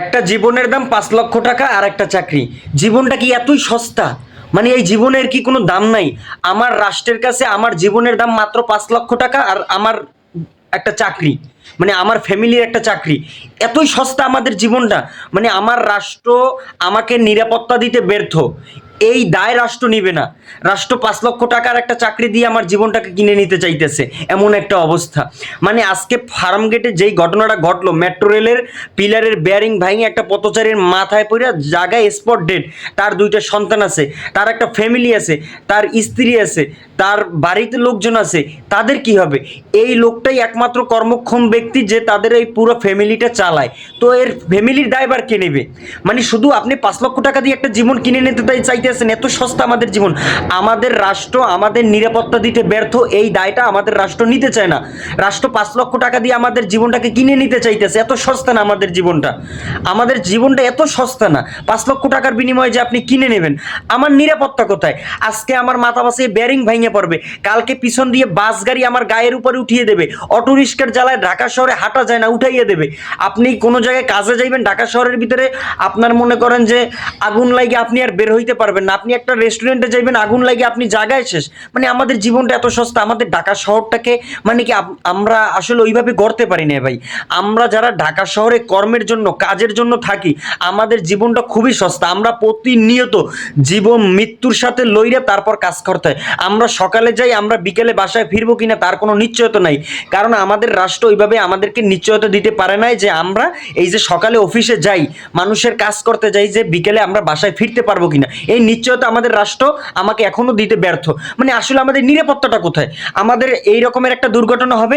একটা জীবনের দাম ৫ লক্ষ টাকা আর একটা চাকরি। জীবনটা কি এতই সস্তা? মানে এই জীবনের কি কোনো দাম নাই? আমার রাষ্ট্রের কাছে আমার জীবনের দাম মাত্র ৫ লক্ষ টাকা আর আমার একটা চাকরি, মানে আমার ফ্যামিলির একটা চাকরি। এতই সস্তা আমাদের জীবনটা। মানে আমার রাষ্ট্র আমাকে নিরাপত্তা দিতে ব্যর্থ, এই দায় রাষ্ট্র নিবে না। রাষ্ট্র ৫ লক্ষ টাকার একটা চাকরি দিয়ে আমার জীবনটাকে কিনে নিতে চাইতেছে, এমন একটা অবস্থা। মানে আজকে ফার্ম গেটে যেই ঘটনাটা ঘটলো, মেট্রো রেলের পিলারের বেয়ারিং ভাঙে একটা পথচারীর মাথায় পড়ে জায়গায় স্পট ডেড। তার 2টা সন্তান আছে, তার একটা ফ্যামিলি আছে, তার স্ত্রী আছে, তার বাড়িতে লোকজন আছে। তাদের কি হবে? এই লোকটাই একমাত্র কর্মক্ষম ব্যক্তি যে তাদের এই পুরো ফ্যামিলিটা চালায়। তো এর ফ্যামিলির দায়ভার কে নেবে? মানে শুধু আপনি ৫ লক্ষ টাকা দিয়ে একটা জীবন কিনে নিতে চাইতেছেন, এত সস্তা আমাদের জীবন। আমাদের রাষ্ট্র আমাদের নিরাপত্তা দিতে ব্যর্থ, এই দায়টা আমাদের রাষ্ট্র নিতে চায় না। রাষ্ট্র ৫ লক্ষ টাকা দিয়ে আমাদের জীবনটাকে কিনে নিতে চাইতেছে, এত সস্তা না আমাদের জীবনটা। আমাদের জীবনটা এত সস্তা না ৫ লক্ষ টাকার বিনিময়ে যে আপনি কিনে নেবেন। আমার নিরাপত্তা কোথায়? আজকে আমার মাথা বাসে বেয়ারিং ভেঙে পড়বে, কালকে পিছন দিয়ে বাস গাড়ি আমার গায়ের উপরে উঠিয়ে দেবে, অটো রিক্সার জ্বালায় ঢাকা শহরে হাঁটা যায় না, উঠাইয়ে দেবে। আপনি কোনো জায়গায় কাজে যাইবেন ঢাকা শহরের ভিতরে, আপনার মনে করেন যে আগুন লাগে, আপনি আর বের হইতে পারবেন না। আপনি একটা রেস্টুরেন্টে যাইবেন, আগুন লাগে আপনি জায়গায় শেষ। মানে আমাদের জীবনটা এত সস্তা। আমাদের ঢাকা শহরটাকে মানে কি আমরা আসলে ওইভাবে গড়তে পারি না ভাই। আমরা যারা ঢাকা শহরে কর্মের জন্য কাজের জন্য থাকি, আমাদের জীবনটা খুবই সস্তা। আমরা প্রতিনিয়ত জীবন মৃত্যুর সাথে লইরে তারপর কাজ করতে হয়। আমরা সকালে যাই, আমরা বিকেলে বাসায় ফিরবো কিনা তার কোনো নিশ্চয়তা নাই। কারণ আমাদের রাষ্ট্র ওইভাবে আমাদেরকে নিশ্চয়তা দিতে পারে নাই যে আমরা এই যে সকালে অফিসে যাই, মানুষের কাজ করতে যাই, যে বিকেলে আমরা বাসায় ফিরতে পারবো কিনা এই নিশ্চয়তা আমাদের রাষ্ট্র আমাকে এখনো দিতে ব্যর্থ। মানে আসলে আমাদের নিরাপত্তাটা কোথায়? আমাদের এই রকমের একটা দুর্ঘটনা হবে,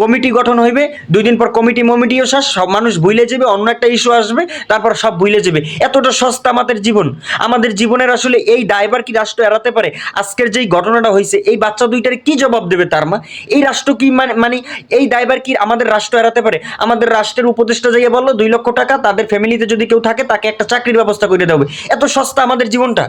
কমিটি গঠন হইবে, 2 দিন পর কমিটিও শেষ, সব মানুষ ভুলে যাবে, অন্য একটা ইস্যু আসবে, তারপর সব ভুলে যাবে। এতটা সস্তা আমাদের জীবন। আমাদের জীবনের আসলে এই দায়ভার কি রাষ্ট্র এড়াতে পারে? আজকের যেই ঘটনাটা হয়েছে, এই বাচ্চা 2টার কি জবাব দেবে তার মা? এই রাষ্ট্র কি মানে এই দায়ভার কি আমাদের রাষ্ট্র এড়াতে পারে? আমাদের রাষ্ট্রের উপদেষ্টা যাইয়ে বললো 2 লক্ষ টাকা তাদের ফ্যামিলিতে যদি কেউ থাকে তাকে একটা চাকরির ব্যবস্থা করে দেবে। এত সস্তা আমাদের জীবনটা।